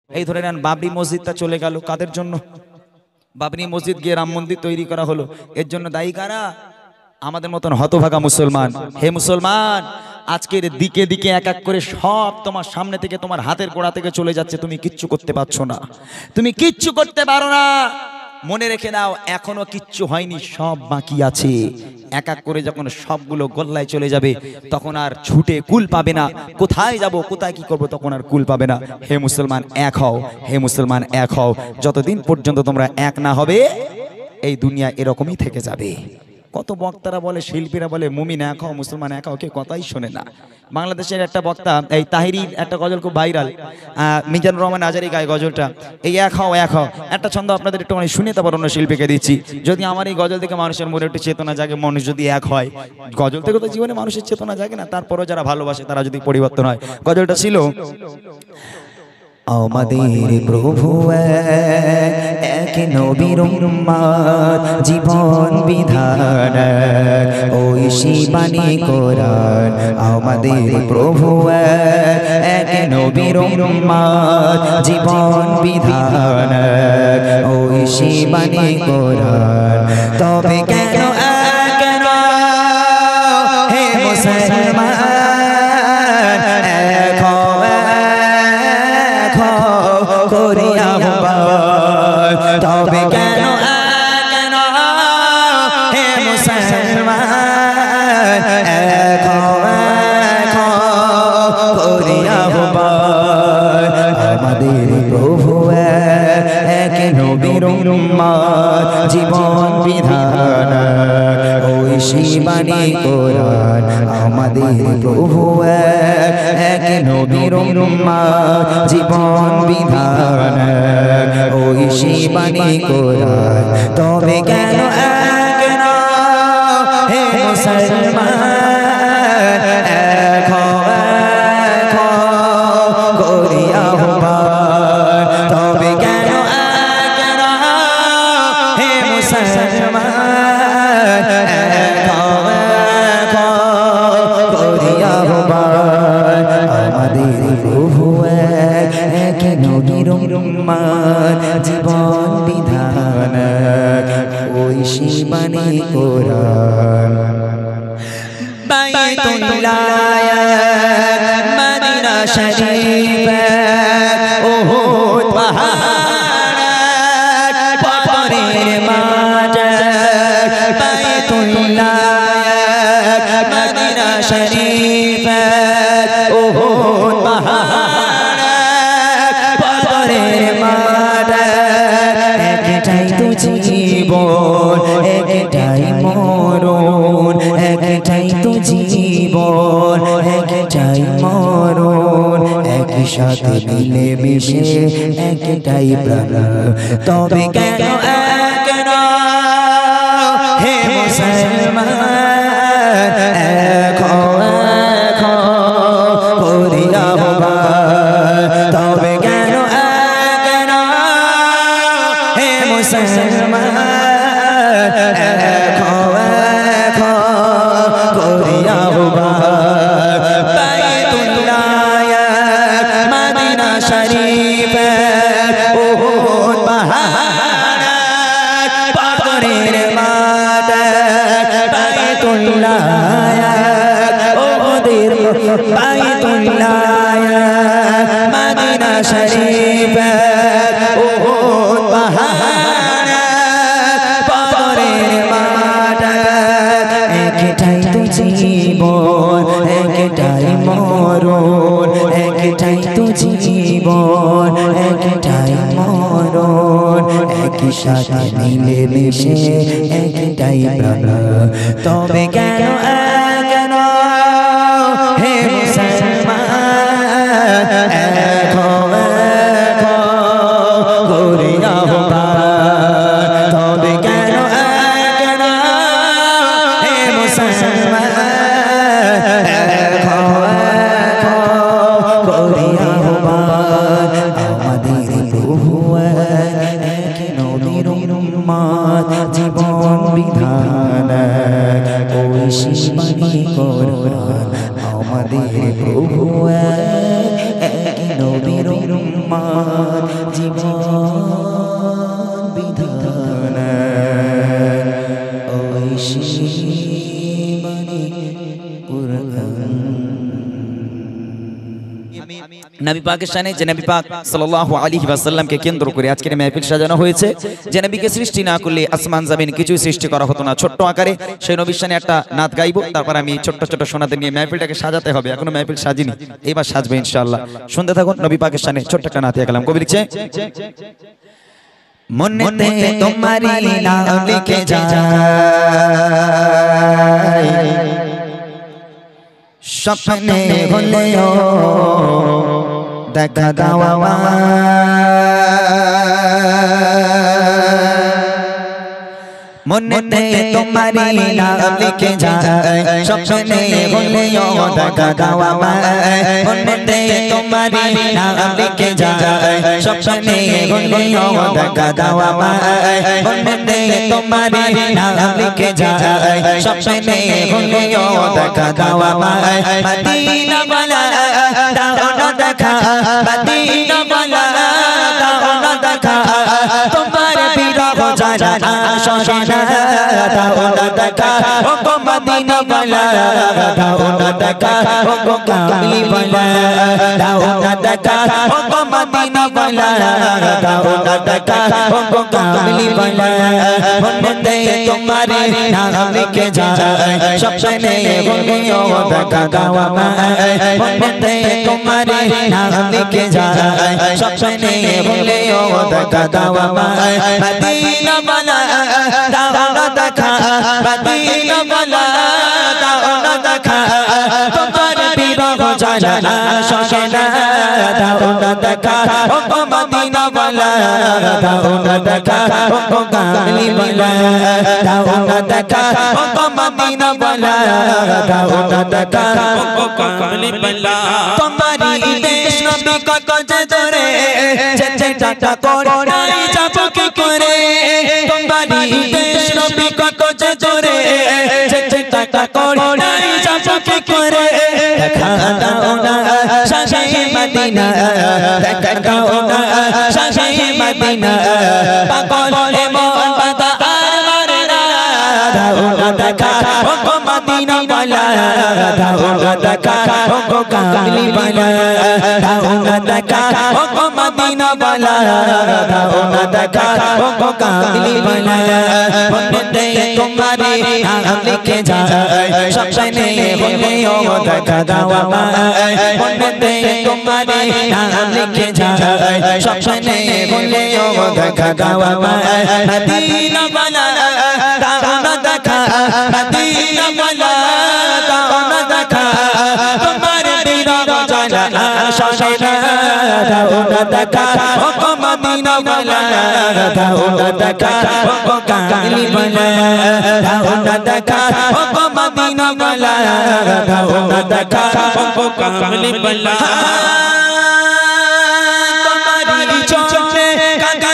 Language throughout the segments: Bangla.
এই ধরে নেন বাবরি মসজিদটা চলে গেল কাদের জন্য? বাবরি মসজিদ গিয়ে রাম মন্দির তৈরি করা হলো, এর জন্য দায়ী কারা? আমাদের মতন হতভাগা মুসলমান। হে মুসলমান, আজকের দিকে দিকে এক এক করে সব তোমার সামনে থেকে, তোমার হাতের গোড়া থেকে চলে যাচ্ছে, তুমি কিচ্ছু করতে পারছো না, তুমি কিচ্ছু করতে পারো না। মনে রেখে দাও, এখনো কিচ্ছু হয়নি, সব বাকি আছে। এক এক করে যখন সবগুলো গোল্লায় চলে যাবে, তখন আর ছুটে কুল পাবে না, কোথায় যাব কোথায় কি করব, তখন আর কুল পাবে না। হে মুসলমান এক হও, হে মুসলমান এক হও। যতদিন পর্যন্ত তোমরা এক না হবে, এই দুনিয়া এরকমই থেকে যাবে। কত বক্তারা বলে, শিল্পীরা বলে মুমিন এক হও, মুসলমান এক হও, কেউ কথাই শোনে না। বাংলাদেশের একটা বক্তা, এই তাহিরির একটা গজল খুব ভাইরাল, মিজানুর রহমান আজারি গায়ে গজলটা, এই এক হও এক হও। একটা ছন্দ আপনাদের একটু মানে শুনে তারপর অন্য শিল্পীকে দিচ্ছি। যদি আমার এই গজল থেকে মানুষের মনে একটু চেতনা জাগে, মানুষ যদি এক হয়, গজল থেকে তো জীবনে মানুষের চেতনা জাগে না, তারপরও যারা ভালোবাসে তারা যদি পরিবর্তন হয়। গজলটা ছিল, আমাদের প্রভু এক নবীর উম্মত, জীবন বিধান ওই শিবানী কোরআন। আমাদের প্রভু এক নবীর উম্মত, জীবন বিধান ওই শিবানী কোরআন। তবে কেন কেন হে মুসলমান করিয়া আহ্বান, তবে কেন কেন হে মুসলমান করিয়া আহ্বান। আমাদের প্রভু এক নবীর উম্মত, জীবন বিধান ওই শিবানী কোরআন। আমাদের প্রভু এক নবীর উম্মত, জীবন বিধান ওই শিবানী কোরআন। তবে কেন কেন হে মুসলমান করিয়া আহ্বান, তবে কেন কেন হে মুসলমান করিয়া আহ্বান। আমাদের প্রভু এক নবীর উম্মত, জীবন বিধান ওই শিবানী কোরআন। বাইতুল্লাহ মদিনা শরীফ উহুদ পাহাড় পথের মাঝ। বাইতুল্লাহ মদিনা শরীফ উহুদ পাহাড় পথের মাঝ। একটাই তো জীবন, একটাই মরণ, একটাই তো জীবন, একটাই মরণ। একই সাথে মিলে মিশে একটাই প্রাণ। তবে কেন কেন হে মুসলমান করিয়া আহ্বান, তবে কেন কেন হে মুসলমান করিয়া আহ্বান। বাইতুল্লাহ মদিনা শরীফ উহুদ পাহাড় পথের মাঝ। বাইতুল্লাহ উহুদের, বাইতুল্লাহ মদিনা শরীফ উহুদ পাহাড় পথের মাঝ। একটাই তো জীবন, একটাই মরণ, একটাই তো জীবন, একটাই মরণ। একই সাথে মিলে মিশে একটাই প্রাণ। তবে কেন কেন হে মুসলমান করিয়া আহ্বান, তবে কেন কেন হে মুসলমান করিয়া আহ্বান। আমাদের প্রভু এক নবীর উম্মত, জীবন বিধান ওই শিবানী কোরআন। আমাদের প্রভু এক নবীর উম্মত, জীবন বিধান ঐশী মানে কুরআন। নবী পাকের শানে যে নবী পাক সাল্লাল্লাহু আলাইহি ওয়াসাল্লামকে কেন্দ্র করে আজকের মাহফিল সাজানো হয়েছে। যে নবীকে সৃষ্টি না করলে আসমান জমিন কিছুই সৃষ্টি করা হতো না। ছোট্ট আকারে সেই নবীর শানে একটা নাত গাইবো, তারপর আমি ছোট্ট ছোট্ট সোনাদের নিয়ে মাহফিলটাকে সাজাতে হবে। এখনো মাহফিল সাজিনি, এবার সাজবে ইনশাআল্লাহ। শুনতে থাকুন নবী পাকের শানে ছোট্ট একটা নাত কালাম। কবি লিখছে, মনেতে তোমারি নাম লিখে যায়, স্বপ্নে হলেও দেখা দাও মনেতে তোমারি নাম লিখে যায়, স্বপ্নে হলেও দেখা দাও মনেতে তোমারি নাম লিখে যায়, স্বপ্নে হলেও দেখা দাও মনেতে তোমারি নাম লিখে যায়, স্বপ্নে হলেও দেখা দাও মদিনা বালা দাও না দেখা, মদিনা বালা দাও না দেখা, তোমার বিরহ জানা শোনা দাও না দেখা, ও গো মদিনা বালা দাও না দেখা, ও গো কামলি বালা দাও না দেখা, ও গো মদিনা বালা দাও না দেখা, ও গো কামলি বালা মনেতে তোমারে নাম লিখে যায়, স্বপ্নে হলেও দেখা দাও মনেতে তোমারে নাম লিখে যায়, স্বপ্নে হলেও দেখা দাও মদিনা বালা দাও না দেখা, মদিনা বালা দাও না দেখা, তোমার বিরহ জানা শোনা দাও না দেখা, ও গো মদিনা বালা দাও না দেখা, ও গো কামলি বালা দাও না দেখা, ও গো মদিনা বালা দাও না দেখা, ও গো কামলি বালা। তোমারি দেশ নবী কত যে দূরে, যেতে টাটা করে যাবো কি করে, তোমারি দেশ নবী কত যে দূরে, যেতে টাটা করে যাবো কি করে, দেখা দাও না শাহে মদিনা, দেখা দাও না শাহে মদিনা, পাগল মন বাদা আর মারে না, দাও না দেখা, ও গো মদিনা বালা দাও না দেখা, ও গো কামলি বালা দাও না দেখা, ও গো মদিনা বালা দাও না দেখা, ও গো কামলি বালা মনেতে তোমারে নাম লিখে যায়, স্বপ্নে হলেও দেখা দাও মনেতে তোমারে নাম লিখে যায়, স্বপ্নে হলেও দেখা দাও মদিনা বালা দাও না দেখা, মদিনা বালা দাও না দেখা, তোমার বিরহ জানা শোনা দাও না দেখা, ও গো মদিনা বালা দাও না দেখা, ও গো কামলি বালা দাও না দেখা, ও গো মদিনা বালা দাও না দেখা, ও গো কামলি বালা। তোমারি চোখে কাঁদে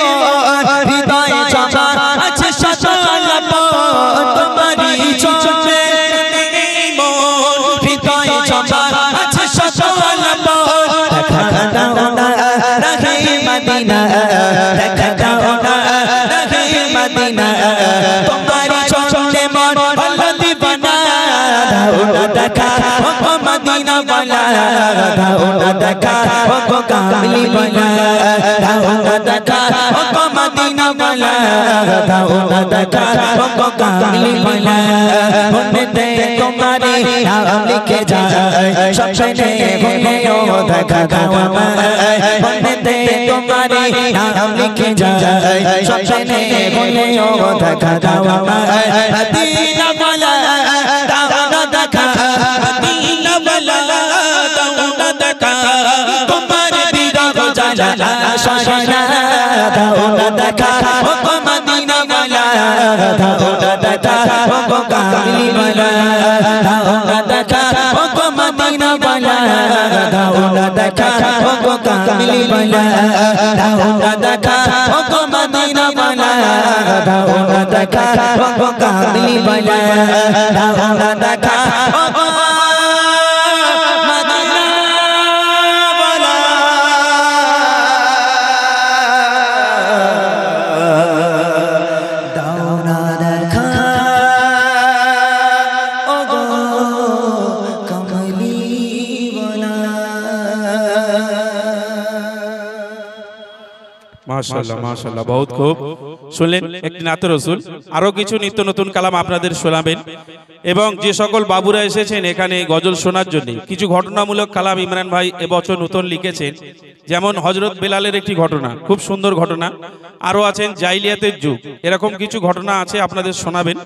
মন, হৃদয়ে জমা আছে সকল আপন, তোমারি চোখে কাঁদে মন, হৃদয়ে জমা আছে সকল আপন, দেখা দাও না রাহে মদিনা, দেখা দাও না রাহে মদিনা, তোমারি চোখে মন ভালো দিবানা দাও না দেখা, ও গো মদিনা বালা দাও না দেখা, ও গো কামলি বালা দাও না দেখা, ও গো মদিনা বালা দাও না দেখা, ও গো কামলি বালা মনেতে তোমারে নাম লিখে যায়, স্বপ্নে হলেও দেখা দাও মনেতে তোমারে নাম লিখে যায়, স্বপ্নে হলেও দেখা দাও মদিনা বালা দাও না দেখা, মদিনা বালা দাও না দেখা, তোমার বিরহ জানা শোনা দাও না দেখা, ও গো মদিনা বালা দাও না দেখা, ও গো কামলি বালা দাও না দেখা, ও গো মদিনা বালা দাও না দেখা, ও গো কামলি বালা দাও না দেখা, ও গো মদিনা বালা দাও না দেখা, ও গো কামলি বালা দাও না দেখা, ও গো মদিনা বালা মাশাআল্লাহ মাশাআল্লাহ, বহুত খুব শুনলেন একটি নাতে রসুল। আরো কিছু নিত্য নতুন কালাম আপনাদের শোনাবেন এবং যে সকল বাবুরা এসেছেন এখানে গজল শোনার জন্য কিছু ঘটনামূলক কালাম ইমরান ভাই এবছর নতুন লিখেছেন, যেমন হযরত বেলালের একটি ঘটনা, খুব সুন্দর ঘটনা। আরো আছেন জাইলিয়াতের যুগ, এরকম কিছু ঘটনা আছে আপনাদের শোনাবেন।